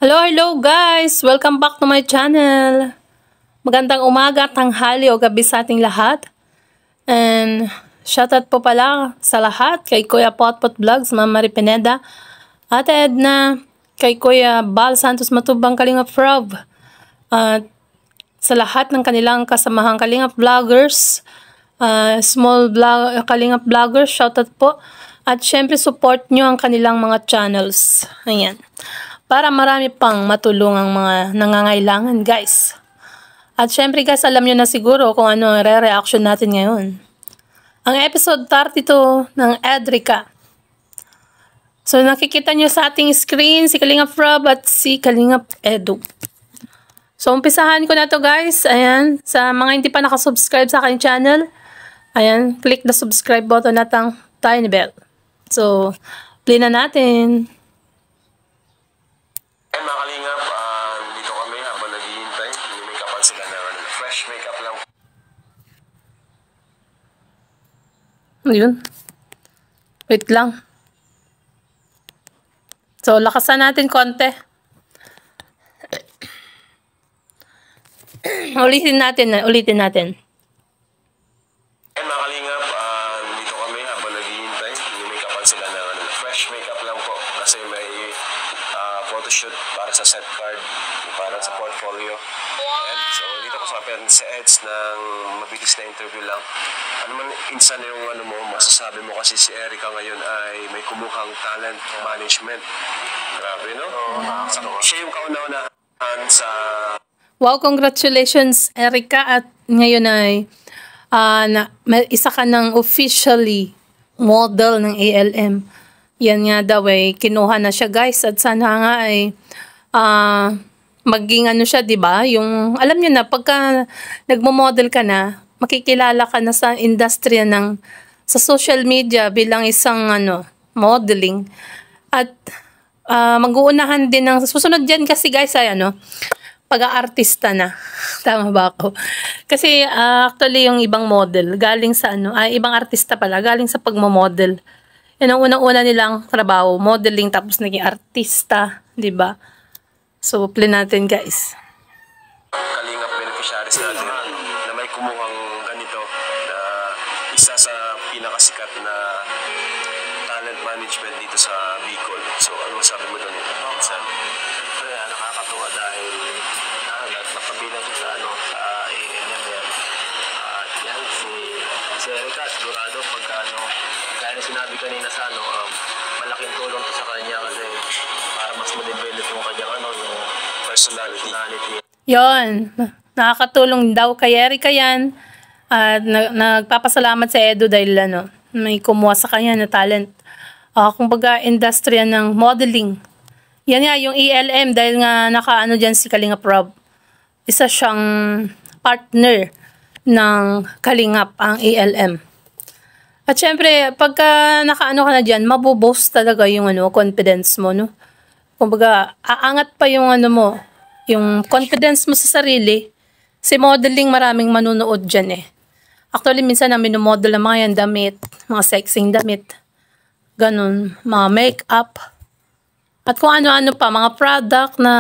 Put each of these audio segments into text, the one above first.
Hello guys! Welcome back to my channel. Magandang umaga, tanghali o gabi sa ating lahat. And shoutout po pala sa lahat kay Kuya Potpot Vlogs, Ma'am Marie Pineda, Ate Edna, kay Kuya Bal Santos Matubang Kalingap Rob, at sa lahat ng kanilang kasamahang Kalingap Vloggers, small vlog, Kalingap Vloggers, shoutout po. At syempre support nyo ang kanilang mga channels. Ayan. Para marami pang matulungang mga nangangailangan, guys. At syempre, guys, alam nyo na siguro kung ano re-reaction natin ngayon. Ang episode 32 ng Edrica. So, nakikita nyo sa ating screen si Kalingap Rob at si Kalingap Edu. So, umpisahan ko na to, guys. Ayan. Sa mga hindi pa nakasubscribe sa aking channel, ayan, click the subscribe button at ang tiny bell. So, play na natin. Mga Kalingap, dito kami habang naghihintay. May-makeupan sila na fresh makeup lang. Ayun. Wait lang. So, lakasan natin konti. Ulitin natin. Mga Kalingap, dito kami habang naghihintay. May-makeupan sila na fresh makeup lang po. Kasi may photoshoot para sa set card, para sa portfolio. Ayan. So, dito ko sa si Eds ng mabilis na interview lang. Ano man insan yung masasabi mo kasi si Erica ngayon ay may kumuhang talent management. Grabe, no? So, siya yung kauna-unahan sa... Wow, congratulations, Erica. At ngayon ay isa ka ng officially model ng ALM. Yan nga daw eh, kinuha na siya, guys, at sana nga ay maging ano siya, 'di ba? Yung alam niyo na pagka nagmo-model ka na, makikilala ka na sa industriya ng sa social media bilang isang modeling. At mag-uunahan din ng susunod diyan kasi, guys, ay pag-aartista na. Tama ba ako? Kasi actually yung ibang model galing sa ibang artista pala, galing sa pagmo-model. Yan ang unang-una nilang trabaho, modeling, tapos naging artista, di ba? So, play natin, guys. Kalingap beneficiaries natin na may kumuhang ganito na isa sa pinakasikat na talent management dito sa Bicol. So, ano sabi mo doon? Siyempre, nakakatuwa dahil napabilang siya sa ANM yan. At yan, si Erica, sigurado pagka gaya na sinabi kanina sa malaking tulong to sa kanya kasi para mas ma-develop yung kanyang yung personality. Yon, nakakatulong daw kay Erica yan. At nagpapasalamat sa Edu dahil may kumuha sa kanya na talent. Kumbaga, industriya ng modeling. Yan nga, yung ELM, dahil nga dyan si Kalingap Rob. Isa siyang partner ng Kalingap, ang ELM. At syempre, pagka ka na dyan, mabuboast talaga yung confidence mo, no? Kumbaga, aangat pa yung yung confidence mo sa sarili. Si modeling, maraming manunood dyan eh. Actually, minsan na minumodel na mga yan, damit, mga sexing damit. Ganun, mga make-up. At kung ano-ano pa, mga product na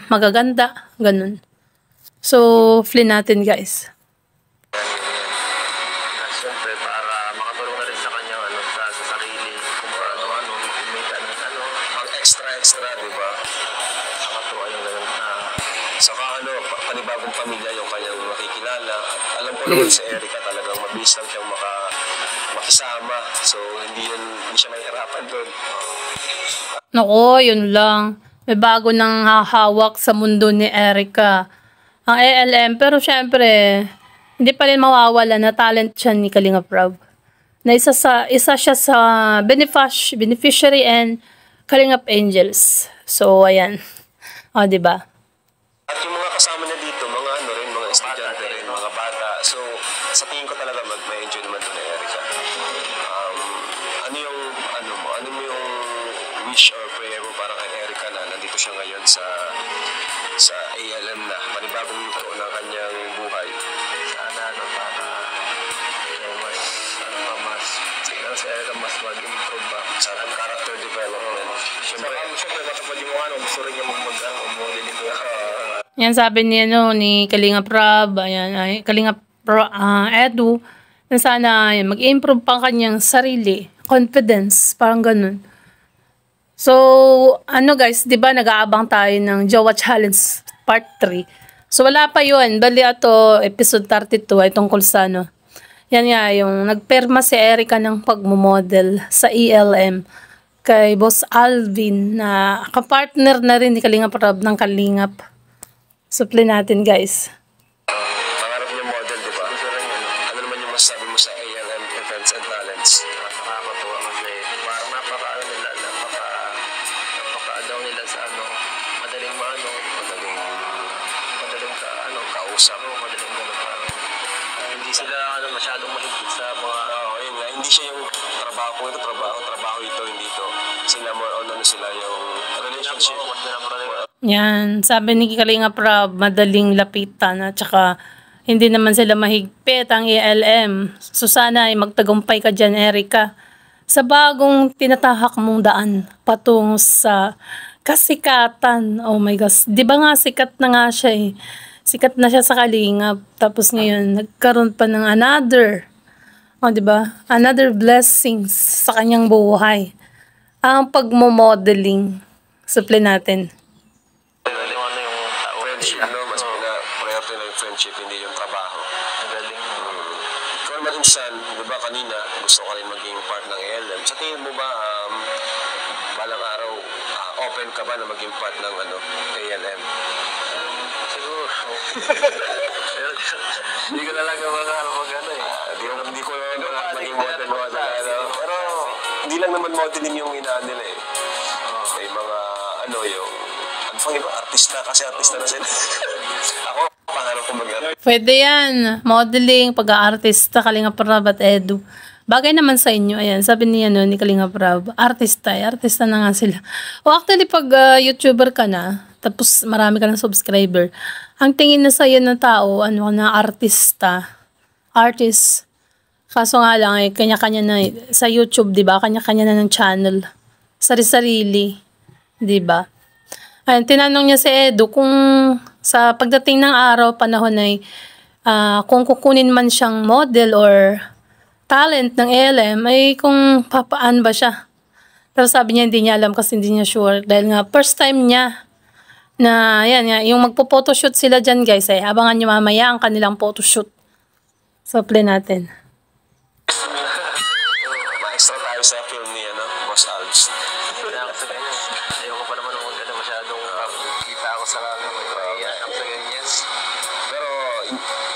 magaganda, ganun. So, play natin, guys. Siyempre, para makatulong na rin sa kanya sa sarili, kung ang extra, di ba? nakakatuwa yung ganun. Saka panibagong pamilya yung kanyang makikilala. At alam ko naman si Erica talagang mabilis lang siyang makisama. So, hindi siya mahihirapan doon. Nako, yun lang. May bago nang hahawak sa mundo ni Erica. Ang ALM, pero syempre, hindi pa rin mawawala na talent siya ni Kalingap Rob. Na isa siya sa beneficiary and Kalingap Angels. So, ayan. O, diba? At yung mga kasama na dito, mga mga estudyante rin, mga bata. So, sa tingin ko talaga mag-enjoy naman doon ni Erica. Ano mo yung wish or prayer mo para kay Erica na nandito siya ngayon sa ALM na, panibagong yuko ng kanyang buhay? Sana para mas si Erica mas mag-improve ba Sa character development. Siyempre, matapad yung ano, gusto rin niya mag-model dito. Yan sabi ni, ni Kalinga Prab, ayan, Edu, na sana mag-improve pa kanyang sarili, confidence, parang ganun. So, guys, di ba nag-aabang tayo ng Jowa Challenge Part 3. So, wala pa yun. Bali ato, episode 32 ay tungkol sa yan nga, yung nagperma si Erica ng pagmumodel sa ELM kay Boss Alvin na kapartner na rin ni Kalingap Rob ng Kalingap. Supply natin, guys. pangarap niyo model, di ba? Ano naman yung masasabi mo sa ALM Events and Talents? Nakakatuwa kasi parang napaka-ano nila, napaka-daw nila sa madaling Kausap. madaling gano'n. Hindi sila masyadong mahigpit sa mga Yun nga, hindi siya yung trabaho ito, hindi ito. Sila more on sila yung relationship. Yan, sabi ni Kalingap Rob, madaling lapitan at saka hindi naman sila mahigpit ang ELM. So sana ay magtagumpay ka dyan, Erica, sa bagong tinatahak mong daan patungo sa kasikatan. Oh my gosh, di ba nga sikat na nga siya eh. Sikat na siya sa Kalingap. Tapos ngayon, nagkaroon pa ng another, di ba? Another blessings sa kanyang buhay. Ang pagmo-modeling. Supply natin. Friendship, mas priority na yung friendship, hindi yung trabaho. galing. Ikaw naman insan, di ba kanina, gusto ka rin maging part ng ALM. Sa tingin mo ba, balang araw, open ka ba na maging part ng ALM? Siguro. Hindi ko na lang Hindi ko maging model. Pero hindi lang naman modeling yung inaan nila eh. May mga yung pang iba, artista kasi artista na sila. Ako, pangarap ko mag-artista. Pwede yan. Modeling, pag-aartista, Kalingap Rob at Edu. Bagay naman sa inyo. Ayan, sabi niya ni Kalingap Rob, artista na nga sila. O actually, pag YouTuber ka na, tapos marami ka ng subscriber, ang tingin na sa'yo ng tao, artist. Kaso nga lang, kanya-kanya na, sa YouTube, di ba? Kanya-kanya na ng channel. Sari-sarili. Di ba? Ayun, tinanong niya si Edu kung sa pagdating ng araw, panahon ay kung kukunin man siyang model or talent ng ALM, ay kung papaan ba siya. Pero sabi niya, hindi niya alam kasi hindi niya sure. Dahil nga, first time niya na, yan nga, yung magpo-photoshoot sila dyan, guys, abangan niyo mamaya ang kanilang photoshoot. So, play natin. Maestro tayo sa film ni Boss Alves. Ayoko pa naman masyadong kita ako sa sa ganyan. Pero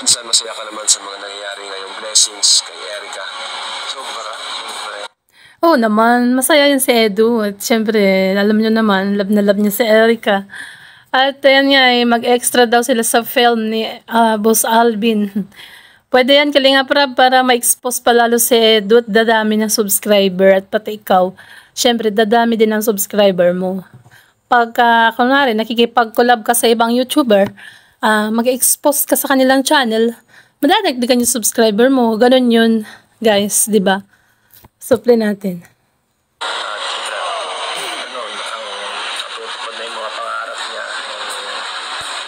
minsan masaya ka naman sa mga nangyayari ngayong blessings kay Erica. Sobra. Oo naman, masaya yun si Edu. At syempre, alam nyo naman, love na love niya si Erica. At yan nga, mag-extra daw sila sa film ni Boss Alvin. Pwede yan, Kalingap Rob, para ma-expose pa lalo si Edu at dadami ng subscriber at pati ikaw. Syempre, dadami din ang subscriber mo. Pagka, kunwari, nakikipag-collab ka sa ibang YouTuber, mag-expose ka sa kanilang channel, madadagdagan yung subscriber mo. Ganon yun, guys, di ba? Supply natin. Natutupad na yung mga pangarap niya.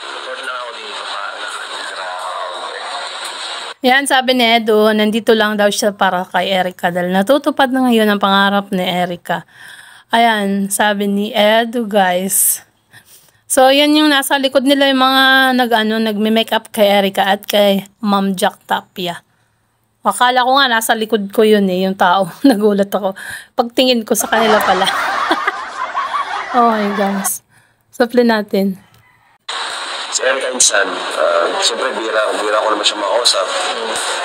Support lang ako dito para Yan, sabi ni Edu, nandito lang daw siya para kay Erica dahil natutupad na ngayon ang pangarap ni Erica. Ayan, sabi ni Edu, guys. So, yan yung nasa likod nila yung mga nagme-makeup kay Erica at kay Ma'am Jack Tapia. Akala ko nga nasa likod ko yun yung tao. Nagulat ako. Pagtingin ko sa kanila pala. Oh my gosh. Supply natin. Si Erica insan, siyempre bira ko naman siya makausap.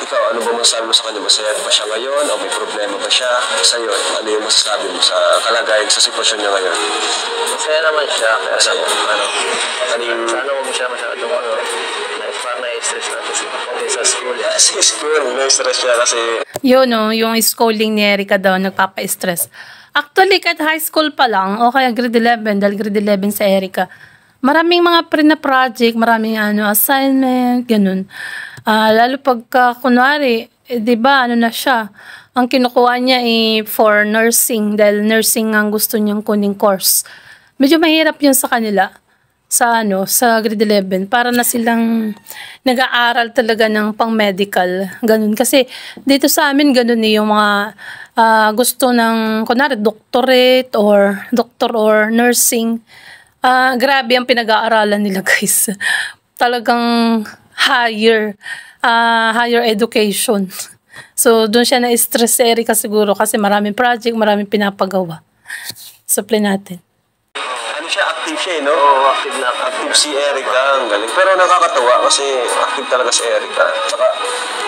Ikaw, ano ba masasabi mo sa kanya? Masaya ba siya ngayon? O may problema ba siya? Sa'yo, ano yung masasabi mo sa kalagayan, sa sitwasyon niya ngayon? Masaya naman siya. Sana Huwag mo siya masyadong parang na-stress natin sa school. Sa school, na-stress siya kasi Yun yung schooling ni Erica daw, nagpapa-stress. Actually, kahit high school pa lang, o kaya grade 11, dahil grade 11 sa Erica, maraming mga pre-na-project, maraming assignment, ganun. Lalo pagka, kunwari, di ba, na siya, ang kinukuha niya for nursing dahil nursing ang gusto niyang kuning course. Medyo mahirap yun sa kanila sa grade 11 para na silang nag-aaral talaga ng pang-medical. Ganun. Kasi dito sa amin ganun yung mga gusto ng kunwari doctorate or doctor or nursing. Grabe ang pinag-aaralan nila guys. Talagang higher education. So, doon siya na-stress si Erica siguro kasi maraming project, maraming pinapagawa. Supply natin. Ano siya, active siya no? Oo, active na. Active si Erica, ang galing. Pero nakakatawa kasi active talaga si Erica. Tsaka,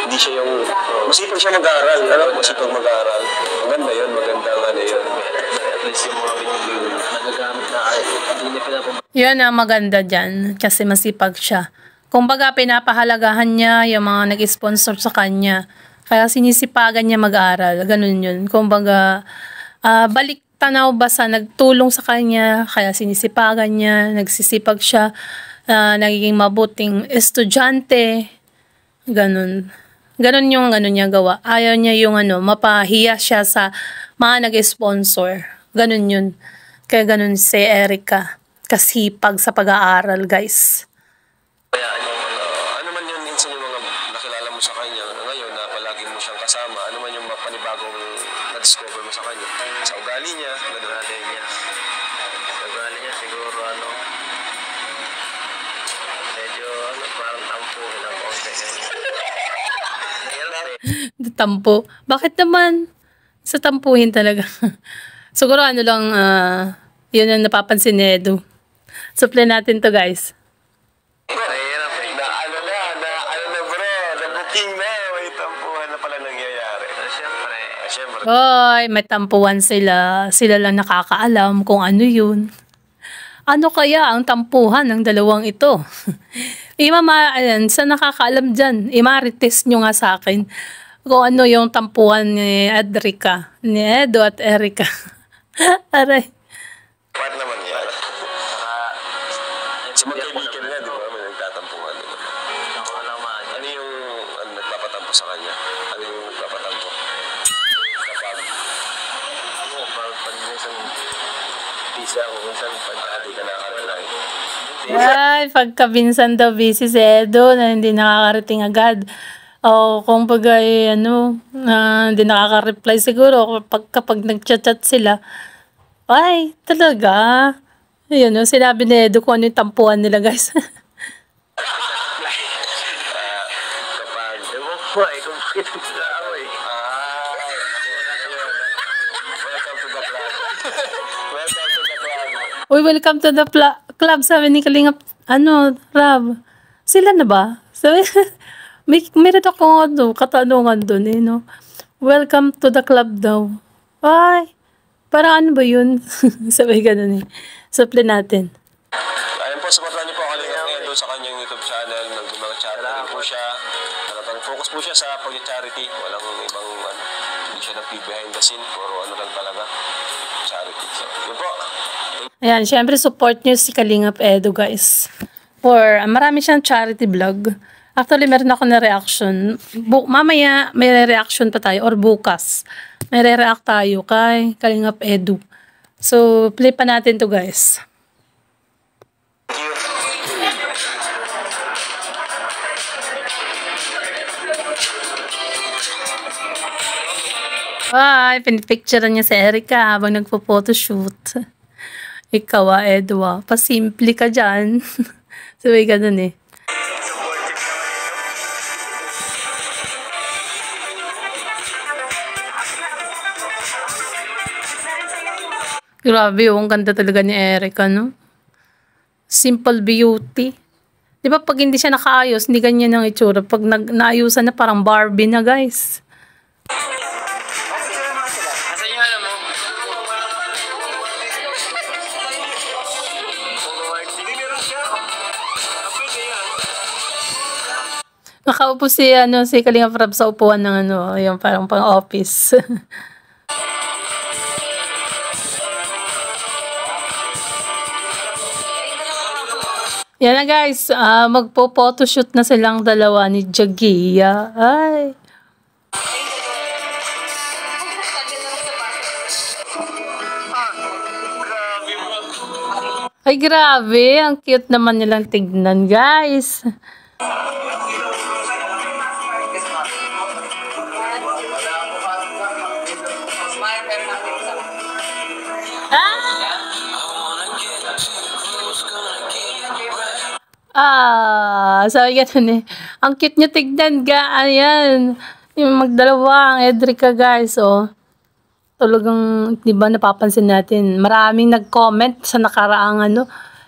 hindi siya yung, masipag siya mag-aaral. Masipag mag-aaral. Maganda yun, maganda nga na yun. At least yung mga pinili nagagamit na ay hindi niya pinapamahal. Yun ang maganda dyan kasi masipag siya. Kumbaga, pinapahalagahan niya yung mga nag-sponsor sa kanya. Kaya sinisipagan niya mag-aaral. Ganun yun. Kumbaga, balik tanaw ba sa nagtulong sa kanya, kaya sinisipagan niya, nagsisipag siya, nagiging mabuting estudyante. Ganun. Ganun yung niya gawa. Ayaw niya yung mapahiya siya sa mga nag-sponsor. Ganun yun. Kaya ganun si Erica. Kasipag sa pag-aaral, guys. Kaya ano man yun minsan yung mga nakilala mo sa kanya ngayon na palagi mo siyang kasama, ano man yung panibagong na-discover mo sa kanya? Sa ugali niya, Ugali niya. Ugali niya siguro medyo parang tampuhin ang konti. Tampo. Bakit naman? Sa tampuhin talaga. Siguro lang, yun ang napapansin ni Edu. Supply natin to guys. mahirap eh. Na bro, na-booking na, may tampuhan na pala nangyayari. Siyempre. Siyempre. Hoy, may tampuhan sila. Sila lang nakakaalam kung ano yun. Ano kaya ang tampuhan ng dalawang ito? Sa nakakaalam dyan, imarites nyo nga sa akin kung ano yung tampuhan ni Edrica, ni Edo at Erica. Aray. Part naman yan. Sa magkaibigan nga, di ba? May nagtatampuhan. Ako naman. Ano yung nagpapatampo sa kanya? Ano yung nagpapatampo? Kapag pag minsan busy ako, minsan pag hindi ka nakakarating. Ay, pagkabinsan daw busy si Edo na hindi nakakarating agad. O kung bagay, hindi nakaka-reply siguro kapag nag-chat-chat sila. Ay, talaga. Ayun, sinabi ni Edo kung ano yung tampuhan nila, guys. Kapag ewan ko kung bakit sila ako welcome to the club. Welcome to the club. Uy, welcome to the club, sabi ni Kalingap, Rab. Sila na ba? Sabi, meron akong katanungan dun no? Welcome to the club daw. Ay, parang ano ba yun? Sabi ganun Supply natin. Ayun po, supportan niyo po Kalingap Edo sa kanyang YouTube channel. Nag-mga charity po siya. Talagang focus po siya sa pag-charity. Walang ibang, hindi siya nag-behind the scene. Puro lang talaga. Charity. So, yun po. Ayan, syempre support nyo si Kalingap Edo, guys. Marami siyang charity vlog. Actually, meron ako na reaction. Mamaya, may reaction pa tayo. Or bukas, may re-react tayo kay Kalingap Edu. So, play pa natin to guys. Ay, pinipicturean niya si Erica habang nagpo-photoshoot. Ikaw Edu pasimple ka dyan. Sabi ganun Grabe, ang ganda talaga ni Erica, no? Simple beauty. Di ba pag hindi siya nakaayos, hindi ganyan ang itsura. Pag naayusan na, parang Barbie na, guys. Asan yung alam mo? Nakaupo si Kalingap Rab sa upuan ng yung parang pang-office. Yan na guys, magpo-photoshoot na silang dalawa ni Jagia. Ay. Ay, grabe. Ang cute naman nilang tignan, guys. Sabi ganun eh. Ang cute niya tignan, ayan. Yung magdalawa, ang Edrica, guys, oh. Talagang, di ba, napapansin natin, maraming nag-comment sa nakaraang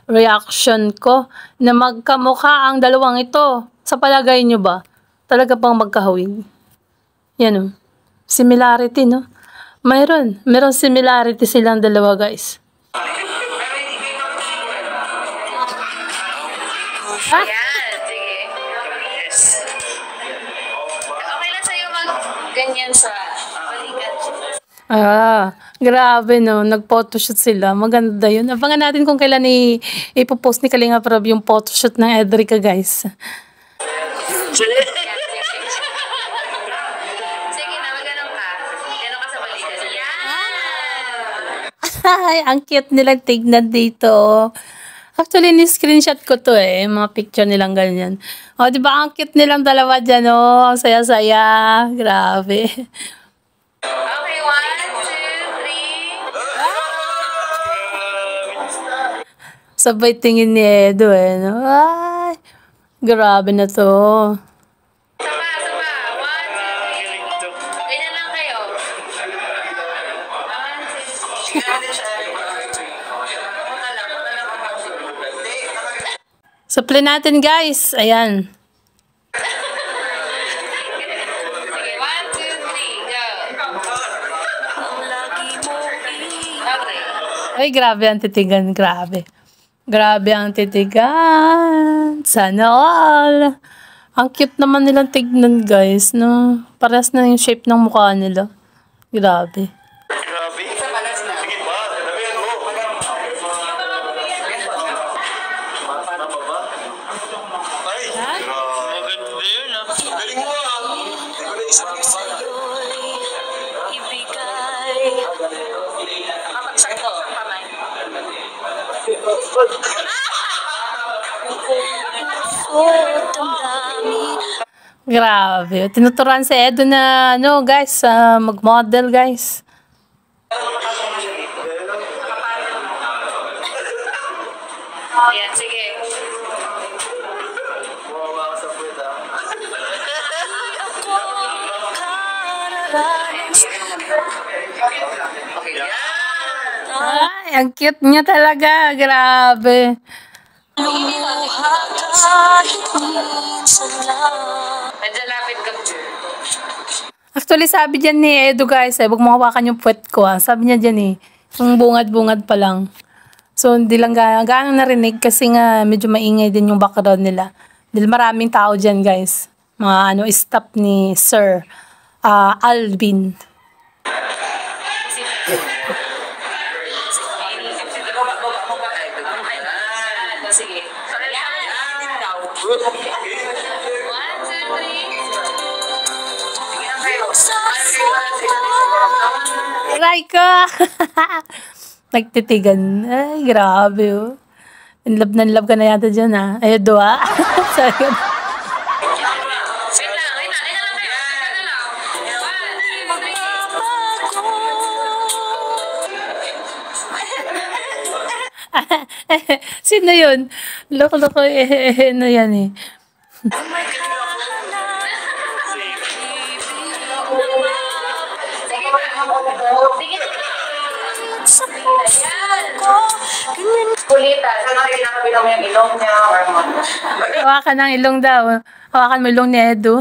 reaction ko na magkamukha ang dalawang ito. Sa palagay nyo ba? Talaga bang magkahawig? Yan o. Similarity, no? Mayroon similarity silang dalawa, guys. Yan, sige. Yes. Okay lang sa'yo mag-ganyan sa balikat. Grabe no, nag-photoshoot sila. Maganda yun. Abangan natin kung kailan ipopost ni Kalinga Prab yung photoshoot ng Edrica, guys. Sige na, mag-ganun ka. Ganun ka sa balikat. Yan! Ay, ang cute nilang tignan dito. Actually, ni-screenshot ko to eh. Mga picture nilang ganyan. O, di ba ang cute nilang dalawa dyan, oh. Ang saya-saya. Grabe. Okay, 1, 2, 3. Sabay tingin ni Edo eh. No? Ay, grabe na to. Saba. 1, 2, 3. Ganyan lang kayo. 1, 2, 3. Supply natin, guys. Ayan. Sige, 1, 2, 3, go. Okay. Ay, grabe ang titigan. Grabe. Grabe ang titigan. Sana all. Ang cute naman nilang tignan, guys. No? Parehas na yung shape ng mukha nila. Grabe. Grabe. Sige pa, sabihan mo. Ay, maganda yun ah. Galing mo ah. Grabe. Tinuturuan si Edo na, guys, mag-model, guys. Yan, sige. Ay, ang cute niya talaga. Grabe. Medyo lapit ka. Actually, sabi dyan ni Edo, guys, huwag mo hawakan yung puwet ko, ah. Sabi niya dyan, yung bungad-bungad pa lang. So, hindi lang gaano narinig kasi nga medyo maingay din yung background nila. Dahil maraming tao dyan, guys. Mga staff ni Sir Alvin. Sige. Yan. 1, 2, 3. Aray ka! Nagtitigan. Ay, grabe, oh. In love ka na yata dyan, ah. Edo, ah. Sorry. Wait lang kayo. Wait lang. 1, 2, 3. Sino yun? Loko-loko, ano yan, eh. Kulitan. Saan natin nakabilang yung ilong niya or what? Hawakan ng ilong daw. Hawakan mo ilong ni Edo.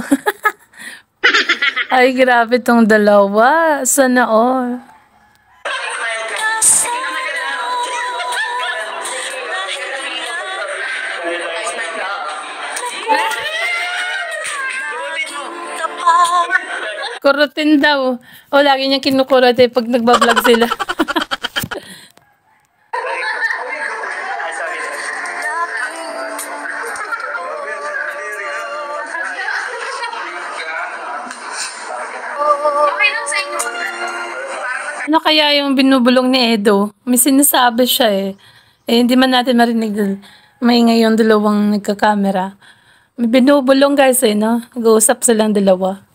Ay, grabe tong dalawa. Sana all. Kurutin daw. O, lagi niyang kinukurot eh pag nagbablog sila. Okay lang sa inyo. Ano kaya yung binubulong ni Edo? May sinasabi siya eh. Eh, hindi man natin marinig dun. Maingay yung dalawang nagka-camera. May binubulong guys eh, no? Nag-uusap silang dalawa.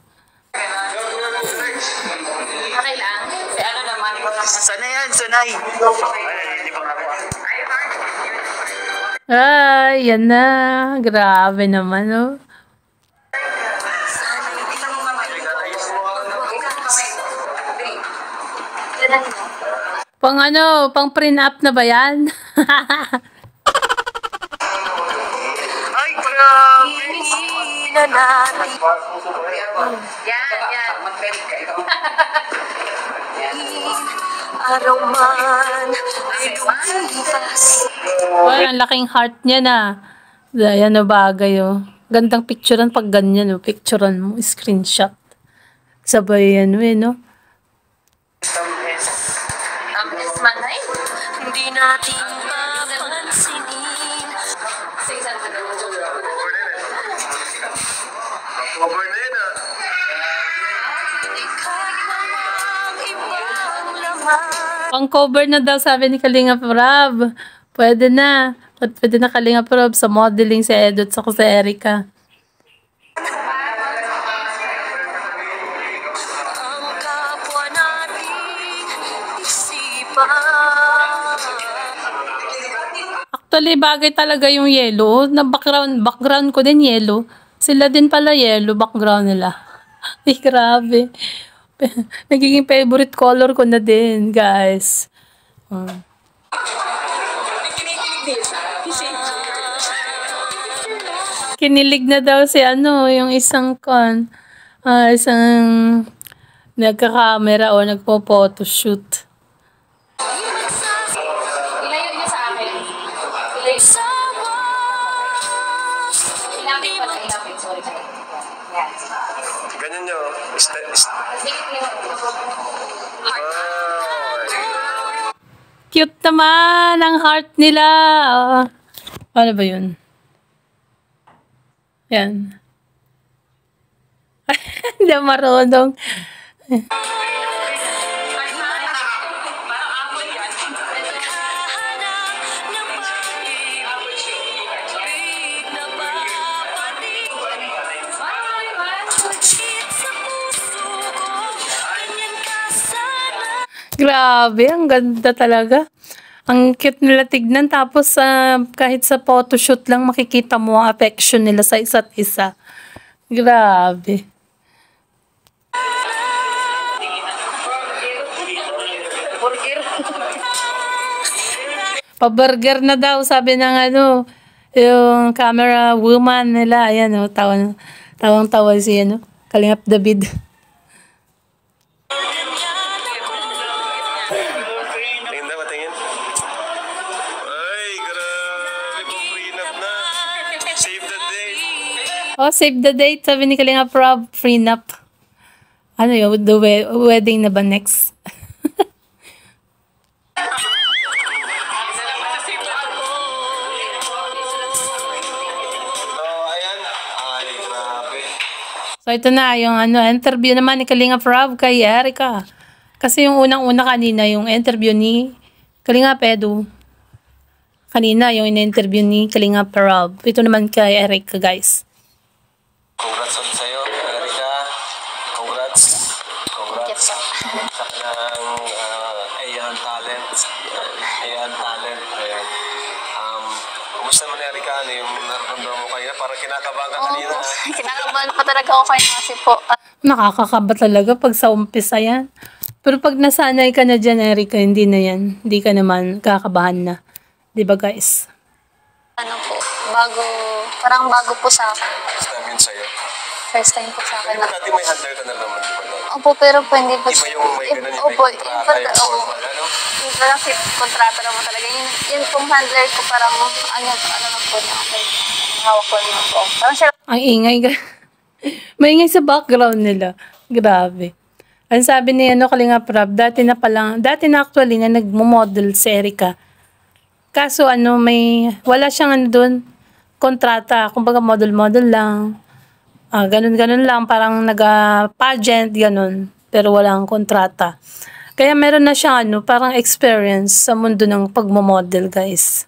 Okay lang. Si ano naman. Sanay yan, sanay. Ay, yan na. Grabe naman, oh. Pang ano, pang print-up na ba yan? Ay, grabe. Yan. Araw man ay lumipas. Ay, ang laking heart niya na. Ayan na bagay, oh. Gandang picturean pag ganyan, oh. Picturean mo, screenshot. Sabay yan, eh, no? Tamis man ay. Hindi natin mapansinin. Cover na yun ah. Ika'y walang ibang laman. Pang cover na daw, sabi ni Kalinga Prab. Pwede na. Pwede na Kalinga Prab sa modeling si Edot sa si Erica. Ang kapwa nating isipan. Actually, bagay talaga yung yellow. Na background ko din yellow. Sila din pala yellow, background nila. Ay, grabe. Nagiging favorite color ko na din, guys. Kinilig na daw si ano, yung isang isang nagka-camera o nagpo-photoshoot. Ilayo niyo sa akin. Ilayo. Ilapit pala, ilapit. Sorry. Yan. Ganyan nyo. Dikit niyo. Cute naman ang heart nila. Oh. Ano ba yun? Yan. Hindi marunong. Grabe, ang ganda talaga. Ang cute nila tignan. Tapos kahit sa photoshoot lang makikita mo ang affection nila sa isa't isa. Grabe. Pa-burger na daw, sabi ng ano, yung camera woman nila. Ayan, oh, tawang-tawa si ano, Kalingap David. Tingin na, patingin. Ay, grabe po, prenup na. Save the date. Oh, save the date, sabi ni Kalingap Rob, prenup. Ano yun, wedding na ba next? Ayan. Ay, grabe. So, ito na, yung ano, interview naman ni Kalingap Rob kay Erica. Kasi yung unang-una kanina, yung interview ni Kalingap Edu. Kanina, yung in-interview ni Kalingap Rob. Ito naman kay Erica, guys. Congrats ulit sa'yo, Erica. Congrats. Congrats sa kanyang Ayan Talent. Ayan Talent. Ayan. Kumusta naman, Erica? Ano yung nararamdaman mo kanina? Parang kinakabahan ka kanina. Kinakabahan pa talaga ako kayo kasi po, Nakakakaba talaga pag sa umpisa yan. Pero pag nasanay ka na dyan, Erica, hindi na yan. Hindi ka naman kakabahan na. Di ba, guys? parang bago po sa akin. First time yun sa'yo. First time po sa akin. Pero dati may handler ka na naman, di ba? Opo, pero po hindi po. Iba yung may ganun, yung may Opo, kontrata, yung opo. formal, ano? Yung parang kontrata naman talaga. Yun pong handler ko parang, ano na po niya, okay. Hawak ko niya po. Parang siya, Ang ingay. Maingay sa background nila. Grabe. Ang sabi ni Kalingap Rob, dati na actually na nagmo-model si Erica. Kaso wala siyang doon, kontrata. Kumbaga model-model lang. Ganun-ganun lang, parang nag-pageant, ganun. Pero walang kontrata. Kaya meron na siya ano, parang experience sa mundo ng pagmamodel, guys.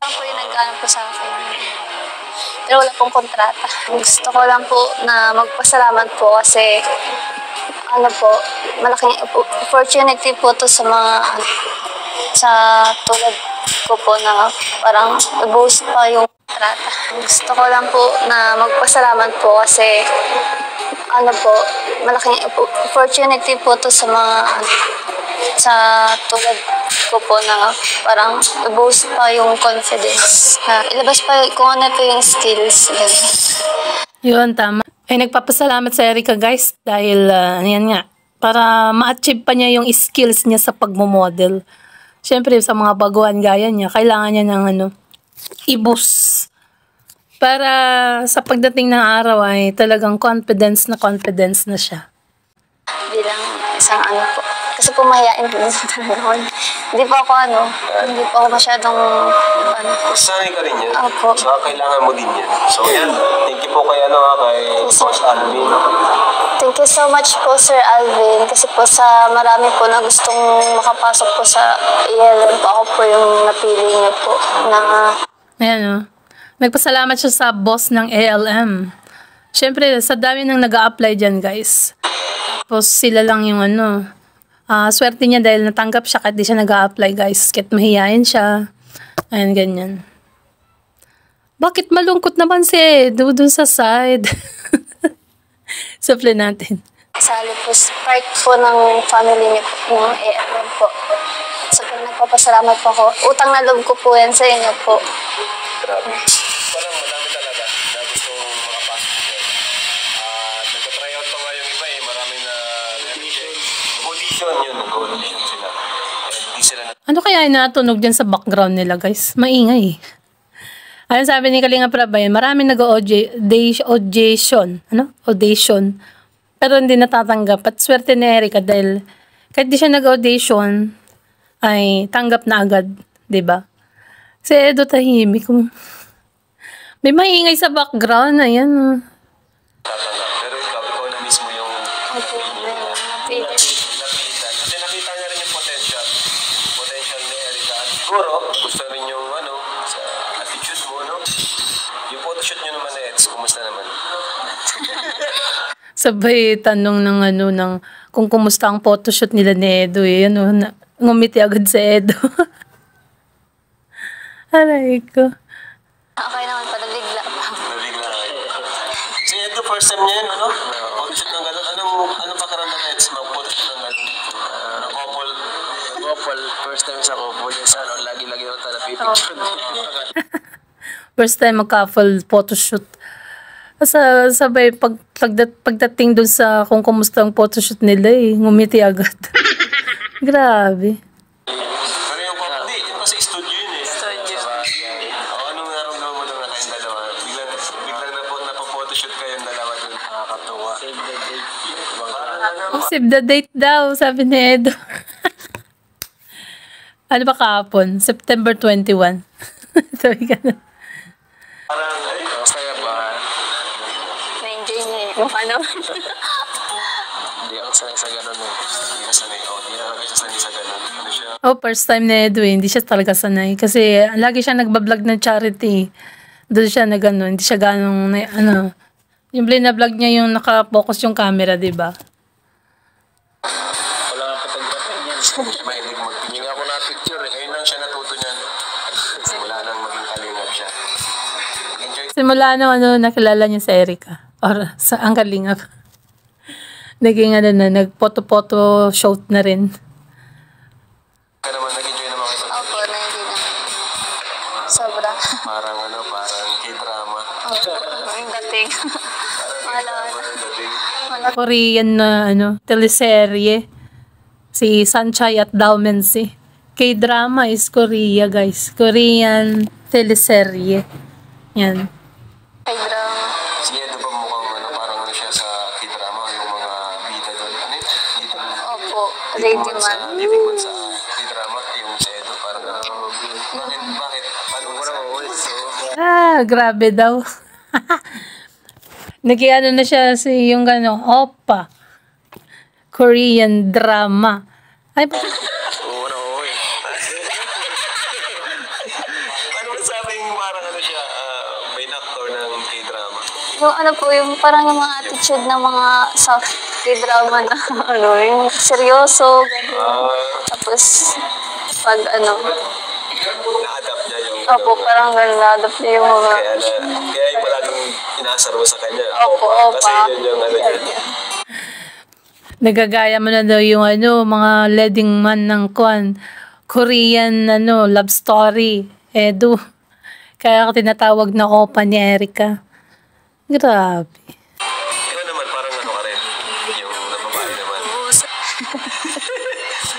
Ako po yung nag-ano po sa akin. Pero wala pong kontrata. Gusto ko lang po na magpasalamat po kasi ano po, malaking opportunity po to sa mga sa tulad ko po na parang i-boost pa yung kontrata. Gusto ko lang po na magpasalamat po kasi ano po, malaking opportunity po to sa mga sa tulad ko po na parang i-boost pa yung confidence na ilabas pa kung ano po yung skills. Yun, tama. Ay, nagpapasalamat sa Erica, guys, dahil, yan nga, para ma-achieve pa niya yung skills niya sa pagmamodel. Siyempre, sa mga baguhan gaya niya, kailangan niya ng, i-boost. Para sa pagdating ng araw ay talagang confidence na siya. Bilang isang ano po. Kasi po mahihain po sa talaga. Hindi po ako masyadong Sanay ka rin yan. Opo. So, kailangan mo din yan. So, yan. Thank you po kay Boss Alvin. Thank you so much po, Sir Alvin. Kasi po sa marami po na gustong makapasok po sa ELM po, ako po yung napili niyo po na Ayan, nagpasalamat siya sa boss ng ALM. Siyempre, sa dami nang nag-a-apply dyan, guys. Tapos sila lang yung swerte niya dahil natanggap siya kahit di siya nag-a-apply, guys. Kahit mahihayin siya. Ayan, ganyan. Bakit malungkot naman si Edo dun sa side? Supply natin. sali po, part po ng family niyo po, ng ALM po. So, nagpapasalamat po ako. Utang na loob ko po yan sa inyo po. Grabe. Parang madami talaga na gusto makapasok dyan. Nagka-try out pa nga yung iba marami na nag-audition sila. Hindi sila Ano kaya yung natunog dyan sa background nila, guys? Maingay. Ayun, sabi ni Kalinga Prabayan, maraming nag-audition. Audition. Pero hindi natatanggap. At swerte ni Erica dahil kahit di siya nag-audition, ay tanggap na agad. Diba? Si Edo tahimik. May maingay sa background. Ayan. tatanggap. Pero ikaw na mismo yung napitan. Kasi nakita niya rin yung potential ni Erica. At siguro, gusto rin yung sa attitude mo, Yung photoshoot niyo naman na Eds, kumusta naman? Sabay tanong ng kung kumusta ang photoshoot nila ni Edo. Ngumiti agad si Edo. Aray ko. Okay naman pa, nabigla pa. Nabigla kayo. Si Edo, first time niya yun, photoshoot ng gano'n. Anong pakaramdam na Eds? Mag-photoshoot ng gano'n? Couple, first time sa couple. Yes, lagi-lagi naman tayo napipicture. First time mag-couple photoshoot. Sabay, pagdating dun sa kung kumusta ang photoshoot nila, ngumiti agad. Grabe. Pero yung yung kasi studio yun Studio. Anong naramdaman mo nung kayong dalawa? Biglang napapotoshoot kayong dalawa dun. Nakakatuwa. Save the date. Save the date daw, sabi ni Edo. Ano ba kahapon? September 21. Sabi ka na. Parang, Masaya ba? Na-enjoy niya yung Hindi ako sanay sa ganun hindi na sanay. Hindi na lang siya sanay sa ganun. Ano siya? First time ni Edo, hindi siya talaga sanay. Kasi lagi siya nagbablog ng charity. Doon siya hindi siya ganong, yung blog niya yung naka-focus yung camera, diba? Wala nga photography niyan. Mahilig mag-picture. Ako na picture Ngayon lang siya natuto niyan. Simula nang maging kalingap siya. Enjoy. Simula nakilala niya sa Erica. Or sa ang kalingap. Naging nag-photo shoot na rin. Ka naman, nag-enjoy naman kayo. Opo, na-enjoy naman. Sobra. Parang K-drama. Ang dating. Wala. Korean na teleserye. Si Sunshine at Daumensi. K-drama is Korea, guys. Korean teleserye. Yan. Kay drama. Si Edo ba mukhang parang siya sa K-drama, yung mga bida doon. Ano yun? Opo, Lady Man. Leading man sa K-drama, yung si Edo. Parang, bakit? Paano mo sa Grabe daw. Nag-ano na siya yung Oppa. Korean drama. Ay, Oo na, oo eh. Ano masabing parang ano siya, main actor ng K-drama? Yung ano po, yung parang yung mga attitude ng mga sa K-drama na ano, yung seryoso, ganyan. Tapos, pag ano, Na-adapt niya yung opo, parang ganun, niya yung mga, kaya yung palaging inasar mo sa kanya. opo, Kasi opa. yun yung ano niya. nagagaya mo na daw yung mga leading man ng Korean love story. Edu. Kaya ako tinatawag na opa ni Erica. Grabe. Ikaw naman, parang ano ka rin. Yung babae naman.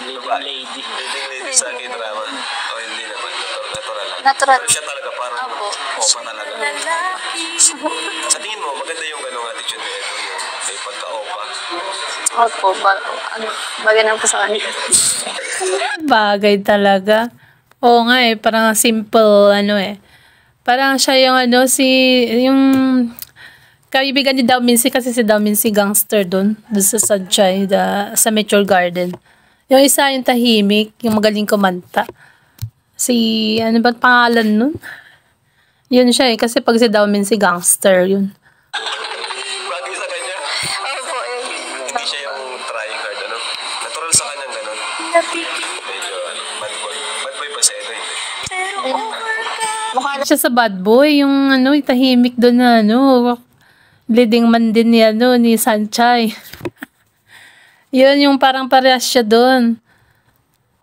Leading lady. Leading lady sa K-drama. O hindi naman. Natural lang. Natural. Pero siya talaga parang Opo. opa talaga. Sa tingin mo, maganda yung ganong attitude ni Edo. Yung may pagka-opa. Opo, bagay na po sa kanya. Bagay talaga. Oo nga parang simple Parang siya yung yung kaibigan ni Dao Minsi kasi si Dao Minsi gangster doon sa Sanchay, sa Mature Garden. Yung isa yung tahimik, yung magaling kumanta. Ano ba pangalan nun? Yun siya kasi pag si Dao Minsi gangster yun. Bagay sa kanya. Opo, Hindi siya yung trying hard, ano? Natural sa kanyang ganon. Medyo, bad boy. Bad boy ba sa Edo? Hindi. mukha na Siya sa bad boy, yung tahimik doon na leading man din ni Sanchay. Yun yung parang parehas siya doon.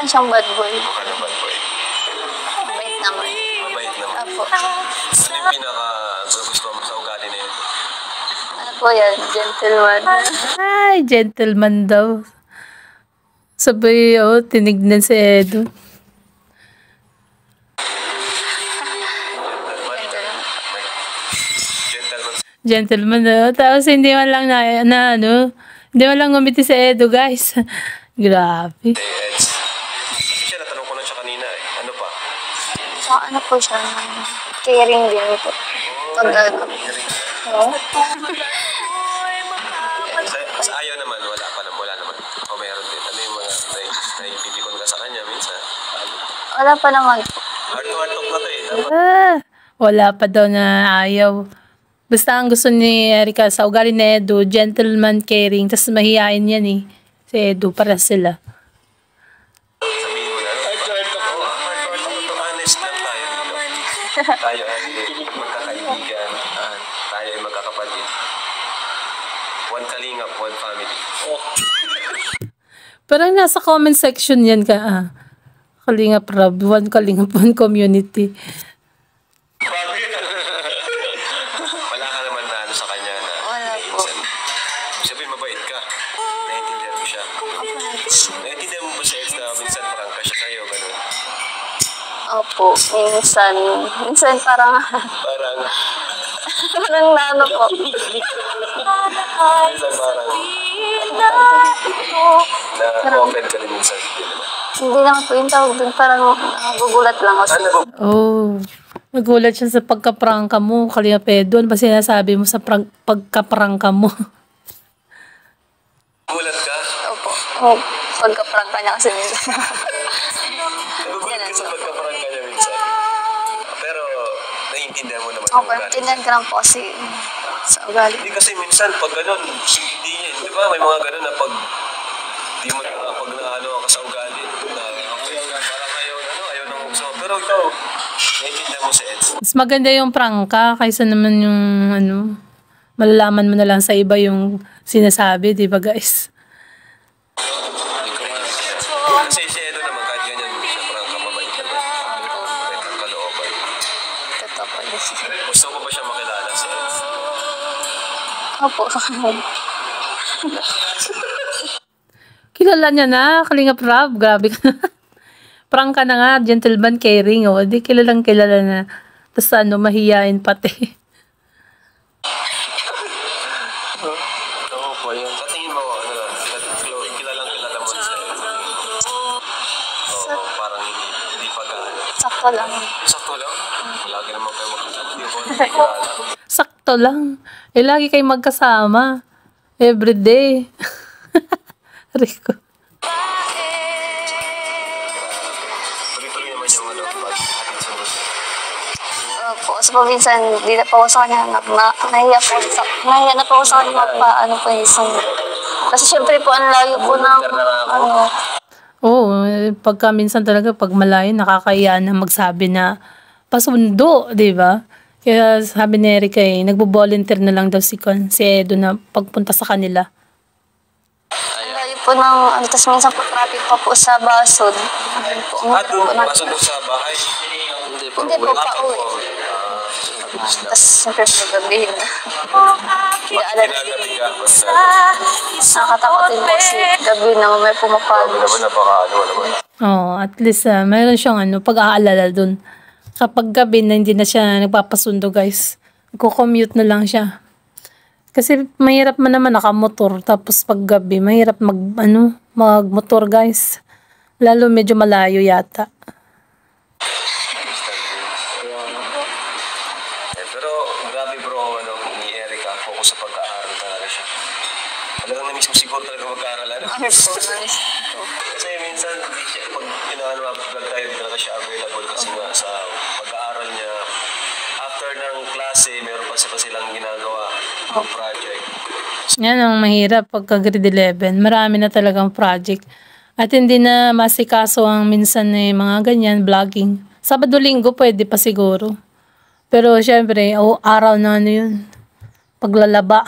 siyang bad boy. Ano bad boy? Mabait naman. Mabait naman. Opo. Ano yung pinaka-gusto mo sa ugali na Edo? Ano po yan? Gentleman. Ay, gentleman daw. Sabay, tinignan si Edo. Gentleman. Gentleman Tapos hindi man lang hindi man lang ngumiti si Edo, guys. Grabe. Eds. Kasi siya, natanong ko na siya kanina eh. Ano pa? So, ano po siya? Caring din po. Pag ano. No? Sa ayaw naman, wala naman. O meron din. Ano yung mga naipipikon ka sa kanya minsan? Wala pa naman po. Heart to heart talk na to eh. Dapat Wala pa daw na ayaw. Basta ang gusto ni Erica sa ugali ni Edo, gentleman, caring, tapos mahihain yan si Edo, para sila. sabihin mo na. Heart to heart talk. Heart to heart talk. Honest lang tayo dito. Tayo ay magkakaibigan. Tayo ay magkakapatid. One kalingap, one family. Parang nasa comment section yan ka, Kalingap Rab, one Kalingap, one community. Wala ka naman na sa kanya na Wala po. minsan. Sabihin, mabait ka. Naiintindihan mo siya. Naiintindihan mo ba siya na minsan parang ka siya sa'yo, gano'n? Opo. Minsan. Minsan parang Parang, parang naano po. minsan parang na-open ka rin minsan. Hindi naman. Hindi naman po yung tawag dun. Parang gugulat lang ako. Ano ba? Nagulat siya sa pagkaprangka mo, Kalingap Edo. Ano ba sinasabi mo sa pagkaprangka mo? Gulat ka? Opo. Pagka-prank ka niya kasi minsan. Nagugulat ka sa pagkaparang kanya minsan. Pero, naiintindihan mo naman Opo, tindan ka lang po kasi sa ugali. Hindi kasi minsan, pag gano'n, hindi niya. Di ba, may mga gano'n na pag di mo pag naano ka sa ugali, na parang ayaw nang gusto. Pero ikaw, naiintindihan mo si Eds. Mas maganda yung prangka kaysa naman yung malalaman mo na lang sa iba yung sinasabi, di ba guys? Kasi si Edo naman, kahit ganyan, siya parang kamabait naman. Kahit ang kalooban. Totoo po. Gusto mo ba siya makilala si Eds? Opo. Kilala niya na, Kalingap Rab, grabe ka na. Prangka na nga, gentleman, caring, di kilalang kilala na. Tapos mahihain pati. Oo po, yun. Sa tingin mo, kilalang kilala mo si Eds. Oo, parang hindi pa gaano. Sakto lang. Sakto lang. Lagi naman kayo magkasama. Hindi ko kilala. Sakto lang. Lagi kayo magkasama. Everyday. Rico. Kasi po minsan, di na po ako sa kanya, nahiya na po ako sa kanya magpaano po yung isang. Kasi syempre po, ang layo po ng, ano, Oo, pagka minsan talaga pag malayo nakakahiya na magsabi na pasundo, 'di ba? Kaya sabi ni Erica nagbo-volunteer na lang daw si Edo na pagpunta sa kanila. ang layo po ng, ano, tapos minsan po traffic pa po sa Basod. Doon, masundo sa bahay. Hindi po. Hindi po pa uwi. Tapos syempre po gabihin na. Kaya alam, Ginagabi ka. nakakatakot din po si gabi na may pumapalo. Naman na baka ano naman. Oo, at least mayroon siyang pag-aalala dun. Kapag gabi na hindi na siya nagpapasundo, guys. Nagko-commute na lang siya. Kasi mahirap man naman nakamotor, tapos pag gabi mahirap magmotor, guys. Lalo medyo malayo yata. Pero grabe bro, ni Erica, focus sa pag-aaral talaga siya. Talagang na-miss mo siguro talaga mag-aaral. Kasi minsan, pag vlog tayo, di talaga siya available kasi nga sa pag-aaral niya. After ng klase, meron pa silang ginagawa ng project. Yan ang mahirap pagka grade 11. Marami na talagang project. At hindi na masikaso ang minsan mga ganyan, vlogging. Sabado-linggo pwede pa siguro. Pero syempre, araw na yun. Paglalaba.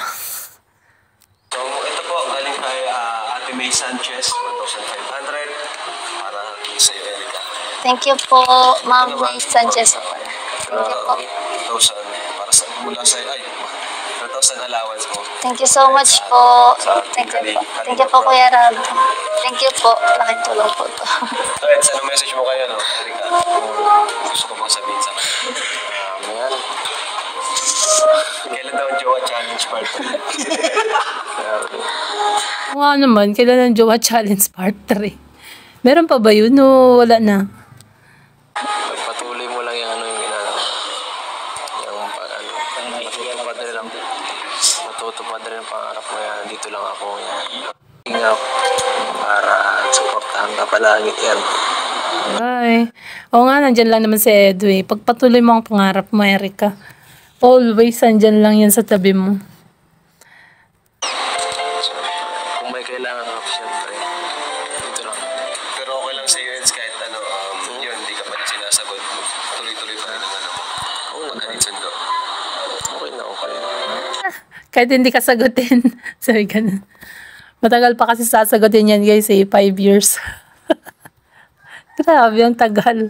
So, ito po, galing kay Ate May Sanchez, 1,500 para sa iyo, Erica. Thank you po, Ma'am May Sanchez. Thank you po. 2,000 para sa mula sa 2,000 allowance mo. Thank you so much po. Thank you po. Thank you po, Kuya Rab. Thank you po. Laking tulong po to. Alright, ano message mo kayo, Erica? Gusto ko bang sabihin sa kanya? Ayan. Kailan daw ang Jowa Challenge part? Kung ano naman, kailan ang Jowa Challenge Part 3? Meron pa ba yun o wala na? Pagpatuloy mo lang yung yung ginagawa. Matutupad rin ang pangarap mo yan. Dito lang ako yan. Ingap para supportahan ka palagi yan. Ay. Oo nga, nandyan lang naman si Edo Pagpatuloy mo ang pangarap mo, Erica. Always, nandyan lang yan sa tabi mo. Kung may kailangan ako, siyempre, dito lang. Pero okay lang sa iyo, Eds, kahit yun, hindi ka pa rin sinasagot. Tuloy-tuloy pa rin ang pagkaninsundo. Okay na, okay. Kahit hindi ka sagutin. Sabi ganun. Matagal pa kasi sasagutin yan, guys, 5 years. Grabe, ang tagal.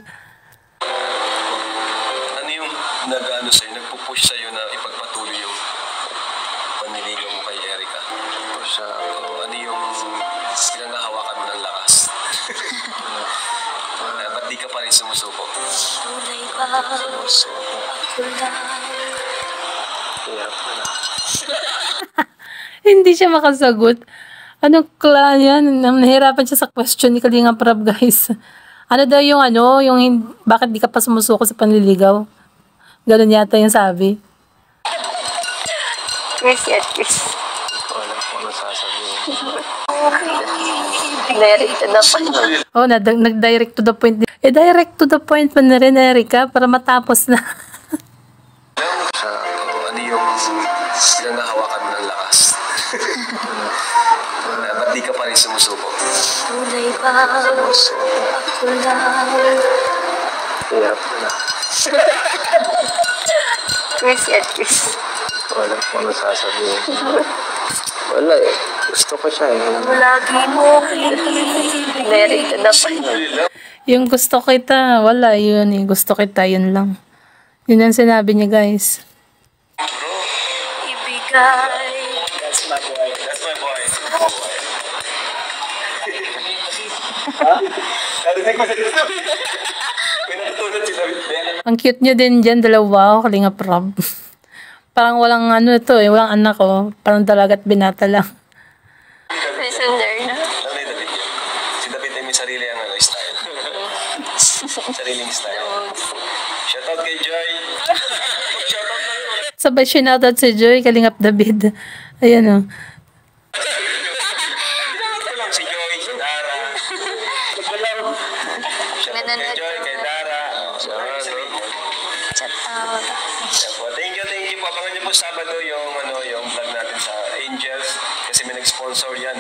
Ano yung nag-ano sa'yo, nagpupush sa'yo na ipagpatuloy yung panliligaw mo kay Erica? Siya, Ano yung pinanghahawakan mo ng lakas? Ba't di ka pa rin sumusuko? Tunay ba so, ako lang? hirap na. Hindi siya makasagot. Anong yan? Nahirapan siya sa question ni Kalinga Prab, guys. Ano daw yung bakit di ka pa sumusuko sa panliligaw? Ganun yata yung sabi. Chris, yes, Chris. Wala ko ano sasabihin. Direct to the point. Oh, nag-direct to the point. Direct to the point pa na rin, Erica, para matapos na. Ano yung pinanghahawakan mo ng lakas? Ba't di ka pa rin sumusuko? Tunay ba ako lang? Hirap na. Chris, yes, Chris. Wala ko ano sasabihin. Wala eh. Gusto ko siya eh. Lagi mo Direct to the point. Yung gusto kita, wala yun eh. Gusto kita, yun lang. Yun ang sinabi niya, guys. ibigay. That's my boy. That's my boy. Narinig mo sa ito. May natutulad si David Ben. Ang cute niya din dyan, dalawa. Kalinga Prab. Parang walang walang anak ko. Parang dalagat binata lang. Messenger na. Ano yung David yun? Si David ay may sarili ang style. Sariling style. Shoutout kay Joy. Shoutout na yun. Sabay shoutout si Joy, Kalingap David. Ayan o. Ito lang si Joy, si Dara. Shoutout kay Joy, kay Dara. Chat out. Yan po. Thank you po. Abangan niyo po Sabado yung vlog natin sa Angels kasi may nag-sponsor yan.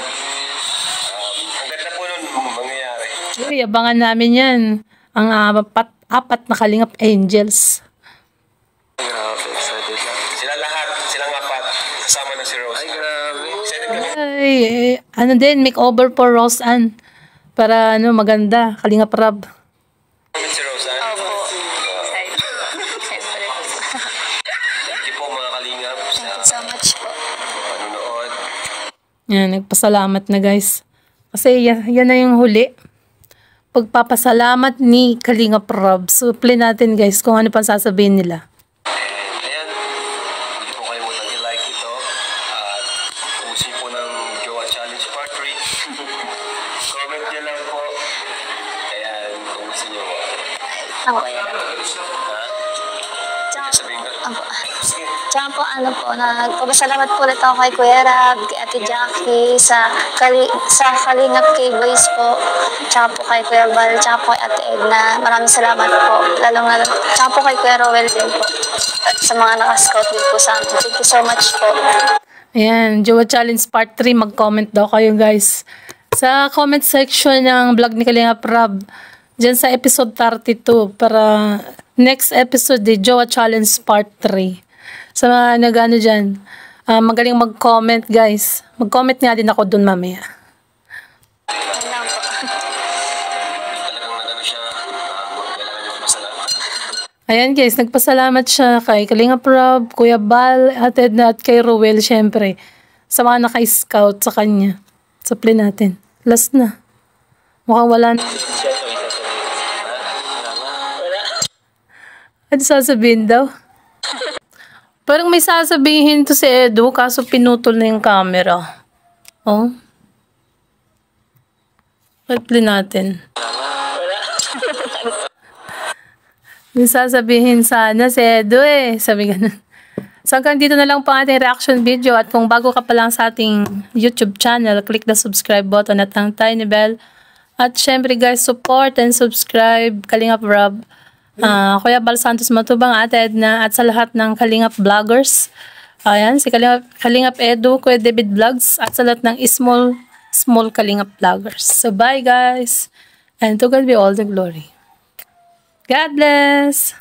Ang ganda po nun mangyayari. Uy, abangan namin yan. Ang apat na Kalingap Angels. Grabe, excited na. Sila lahat, silang apat. Kasama na si Rose. Ay, grabe. Excited kami. Ay, ano din, makeover for Rose Ann. Para maganda, Kalingap Rab. Si Rose. Opo. Siyempre. Thank you po mga kalingap sa Thank you so much po. panonood. Yan, nagpasalamat na guys. Kasi yan na yung huli. Pagpapasalamat ni Kalingap Rab. Supli natin guys kung ano pa sasabihin nila. And ayan, hindi po kalimutan i-like ito. At kung gusto niyo po ng Jowa Challenge Part 3, comment niyo lang po. Ayan, kung gusto niyo. Ako. Ha? Sabihin ko. Sige. Tsaka po, nagpapasalamat po ulit ako kay Kuya Rab, kay Ate Jackie, sa Kalingap K-Boys po, tsaka po kay Kuya Bal, tsaka po kay Ate Edna. Maraming salamat po. Lalong tsaka po kay Kuya Rowel din po. At sa mga nakascout din po sa amin. Thank you so much po. Ayan, Jowa Challenge Part 3, mag-comment daw kayo guys. Sa comment section ng vlog ni Kalingap Rab, dyan sa episode 32, para next episode di Jowa Challenge Part 3. Sa mga nag-ano dyan, magaling mag-comment guys. Mag-comment nga din ako dun mamaya. Yan lang po. Talagang nag-ano siya, kailangan niyo magpasalamat. Ayan guys, nagpasalamat siya kay Kalingap Rab, Kuya Bal, Ate Edna at kay Rowel syempre. Sa mga naka-scout sa kanya. Supply natin. Last na. Mukhang wala na. Ano sasabihin daw? Parang may sasabihin to si Edu, kaso pinutol na yung camera. Oh. Reply natin. May sasabihin sana si Edu sabi ganun. So hanggang dito na lang po ang ating reaction video. At kung bago ka pa lang sa ating YouTube channel, click the subscribe button at ang tiny bell. At syempre guys, support and subscribe Kalingap Rab. Kuya Bal Santos Matubang, Ate Edna, at sa lahat ng Kalingap vloggers. Ayan, si Kalingap Edu, Kuya David Vlogs, at sa lahat ng small Kalingap vloggers. So bye guys, and to God be all the glory. God bless!